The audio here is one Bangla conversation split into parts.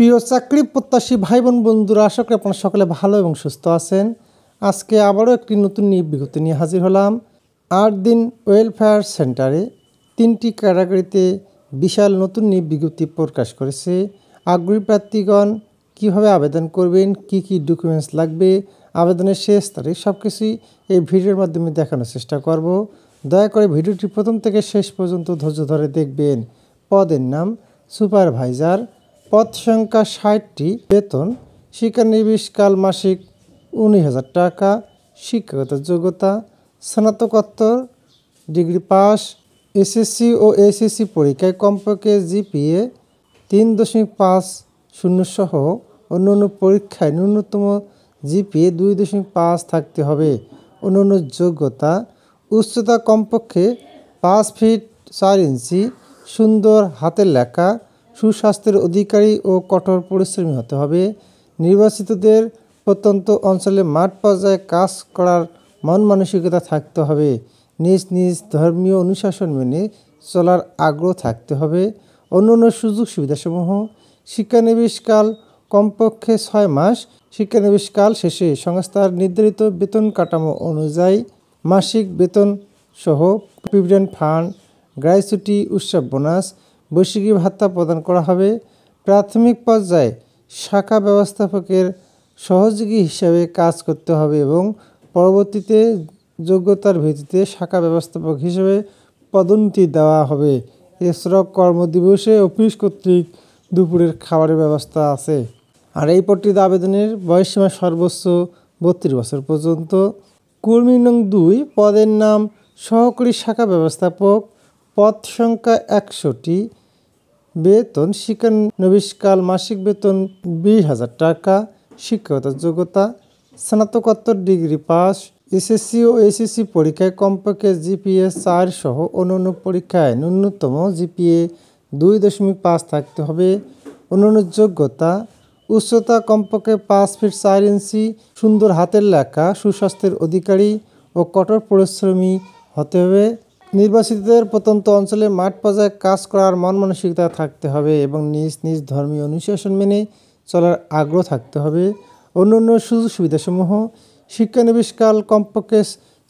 প্রিয় চাকরি প্রত্যাশী ভাই বোন বন্ধুরা, আশা করি আপনারা সকলে ভালো এবং সুস্থ আছেন। আজকে আবারও একটি নতুন নিয়োগ বিজ্ঞপ্তি নিয়ে হাজির হলাম। 8 দিন ওয়েলফেয়ার সেন্টারে 3টি ক্যাটাগরিতে বিশাল নতুন নিয়োগ বিজ্ঞপ্তি প্রকাশ করেছে। আগ্রহী প্রার্থীগণ কীভাবে আবেদন করবেন, কি কি ডকুমেন্টস লাগবে, আবেদনের শেষ তারিখ সব কিছুই এই ভিডিওর মাধ্যমে দেখানোর চেষ্টা করব। দয়া করে ভিডিওটি প্রথম থেকে শেষ পর্যন্ত ধৈর্য ধরে দেখবেন। পদের নাম সুপারভাইজার, পদ সংখ্যা 60টি, বেতন শিক্ষানবিশকাল মাসিক 19,000 টাকা, শিক্ষাগত যোগ্যতা স্নাতকোত্তর ডিগ্রি পাস, এসএসসি ও এইচএসসি পরীক্ষায় কমপক্ষে জিপিএ 3.50 সহ অন্যান্য পরীক্ষায় ন্যূনতম জিপিএ 2.5 থাকতে হবে। অন্যান্য যোগ্যতা: উচ্চতা কমপক্ষে 5 ফিট 4 ইঞ্চি, সুন্দর হাতের লেখা, সুস্বাস্থ্যের অধিকারী ও কঠোর পরিশ্রমী হতে হবে। নির্বাচিতদের প্রত্যন্ত অঞ্চলে মাঠ পর্যায়ে কাজ করার মন মানসিকতা থাকতে হবে। নিজ নিজ ধর্মীয় অনুশাসন মেনে চলার আগ্রহ থাকতে হবে। অন্যান্য সুযোগ সুবিধাসমূহ: শিক্ষানবিশকাল কমপক্ষে 6 মাস, শিক্ষানবিশকাল শেষে সংস্থার নির্ধারিত বেতন কাঠামো অনুযায়ী মাসিক বেতন সহ প্রভিডেন্ট ফান্ড, গ্র্যাচুইটি, উৎসব বোনাস, বৈশাখী ভাতা প্রদান করা হবে। প্রাথমিক পর্যায়ে শাখা ব্যবস্থাপকের সহযোগী হিসাবে কাজ করতে হবে এবং পরবর্তীতে যোগ্যতার ভিত্তিতে শাখা ব্যবস্থাপক হিসেবে পদোন্নতি দেওয়া হবে। এছাড়াও কর্মদিবসে অফিস কর্তৃক দুপুরের খাবারের ব্যবস্থা আছে। আর এই পদটিতে আবেদনের বয়সসীমা সর্বোচ্চ 32 বছর পর্যন্ত। কর্মী নং 2, পদের নাম সহকারী শাখা ব্যবস্থাপক, পদ সংখ্যা 100টি, বেতন শিক্ষানবিশকাল মাসিক বেতন 20,000 টাকা, শিক্ষাগত যোগ্যতা স্নাতকোত্তর ডিগ্রি পাস, এসএসসি ও এইচএসসি পরীক্ষায় কমপক্ষে জিপিএ 4 সহ অন্যান্য পরীক্ষায় ন্যূনতম জিপিএ 2.5 থাকতে হবে। অন্যান্য যোগ্যতা: উচ্চতা কমপক্ষে 5 ফিট 4 ইঞ্চি, সুন্দর হাতের লেখা, সুস্বাস্থ্যের অধিকারী ও কঠোর পরিশ্রমী হতে হবে। নির্বাচিতদের প্রত্যন্ত অঞ্চলে মাঠ পর্যায়ে কাজ করার মন মানসিকতা থাকতে হবে এবং নিজ নিজ ধর্মীয় অনুশাসন মেনে চলার আগ্রহ থাকতে হবে। অন্যান্য সুযোগ সুবিধাসমূহ: শিক্ষানবিশকাল কমপক্ষে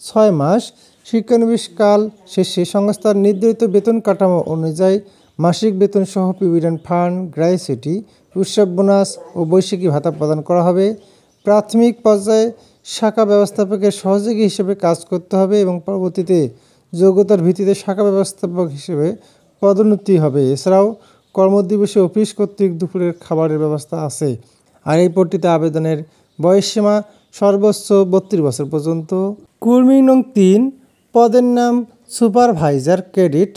6 মাস, শিক্ষানবিশকাল শেষে সংস্থার নির্ধারিত বেতন কাঠামো অনুযায়ী মাসিক বেতন সহ প্রভিডেন্ট ফান্ড, গ্র্যাচুইটি, উৎসব বোনাস ও বৈশাখী ভাতা প্রদান করা হবে। প্রাথমিক পর্যায়ে শাখা ব্যবস্থাপকের সহযোগী হিসেবে কাজ করতে হবে এবং পরবর্তীতে যোগ্যতার ভিত্তিতে শাখা ব্যবস্থাপক হিসেবে পদোন্নতি হবে। এছাড়াও কর্মদিবসে অফিস কর্তৃক দুপুরের খাবারের ব্যবস্থা আছে। আর এই পদটিতে আবেদনের বয়সসীমা সর্বোচ্চ 32 বছর পর্যন্ত। কর্মী নং 3, পদের নাম সুপারভাইজার ক্যাডেট,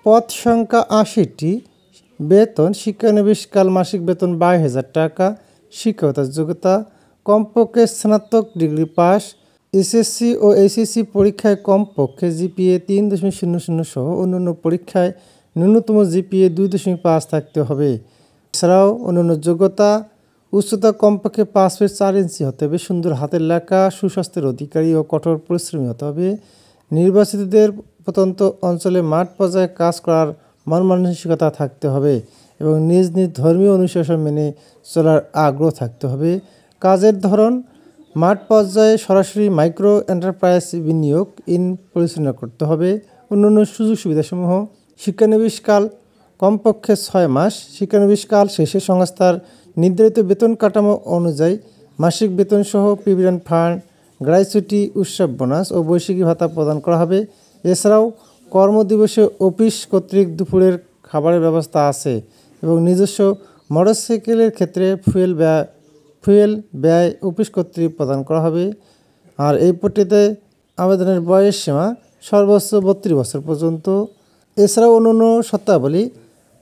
পদ সংখ্যা 80টি, বেতন শিক্ষানবিশকাল মাসিক বেতন 22,000 টাকা, শিক্ষাগত যোগ্যতা কমপক্ষে স্নাতক ডিগ্রি পাস, এসএসসি ও এইচএসসি পরীক্ষায় কমপক্ষে জিপিএ 3.00 সহ অন্যান্য পরীক্ষায় ন্যূনতম জিপিএ 2.5 থাকতে হবে। এছাড়াও অন্যান্য যোগ্যতা: উচ্চতা কমপক্ষে 5 ফিট 4 ইঞ্চি হতে হবে, সুন্দর হাতের লেখা, সুস্বাস্থ্যের অধিকারী ও কঠোর পরিশ্রমী হতে হবে। নির্বাচিতদের প্রত্যন্ত অঞ্চলে মাঠ পর্যায়ে কাজ করার মন মানসিকতা থাকতে হবে এবং নিজ নিজ ধর্মীয় অনুশাসন মেনে চলার আগ্রহ থাকতে হবে। কাজের ধরন: মাঠ পর্যায়ে সরাসরি মাইক্রো এন্টারপ্রাইজ বিনিয়োগ পরিচালনা করতে হবে। অন্যান্য সুযোগ সুবিধাসমূহ: শিক্ষানবিশকাল কমপক্ষে 6 মাস, শিক্ষানবিশকাল শেষে সংস্থার নির্ধারিত বেতন কাঠামো অনুযায়ী মাসিক বেতন সহ প্রভিডেন্ট ফান্ড, গ্র্যাচুইটি, উৎসব বোনাস ও বৈশাখী ভাতা প্রদান করা হবে। এছাড়াও কর্মদিবসে অফিস কর্তৃক দুপুরের খাবারের ব্যবস্থা আছে এবং নিজস্ব মোটরসাইকেলের ক্ষেত্রে ফুয়েল ব্যয় অফিস কর্তৃক প্রদান করা হবে। আর এই পদটিতে আবেদনের বয়সসীমা সর্বোচ্চ 32 বছর পর্যন্ত। এছাড়াও অন্যান্য শর্তাবলী: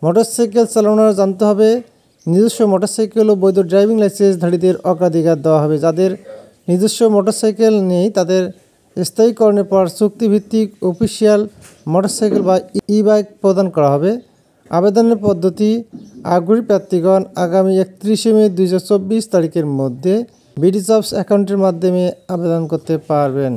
মোটরসাইকেল চালানো জানতে হবে। নিজস্ব মোটরসাইকেল ও বৈধ ড্রাইভিং লাইসেন্সধারীদের অগ্রাধিকার দেওয়া হবে। যাদের নিজস্ব মোটরসাইকেল নেই তাদের স্থায়ীকরণের পর চুক্তিভিত্তিক অফিসিয়াল মোটরসাইকেল বা ই-বাইক প্রদান করা হবে। আবেদনের পদ্ধতি: আগ্রহী প্রার্থীগণ আগামী 31 মে 2024 তারিখের মধ্যে বিডি জবস অ্যাকাউন্টের মাধ্যমে আবেদন করতে পারবেন।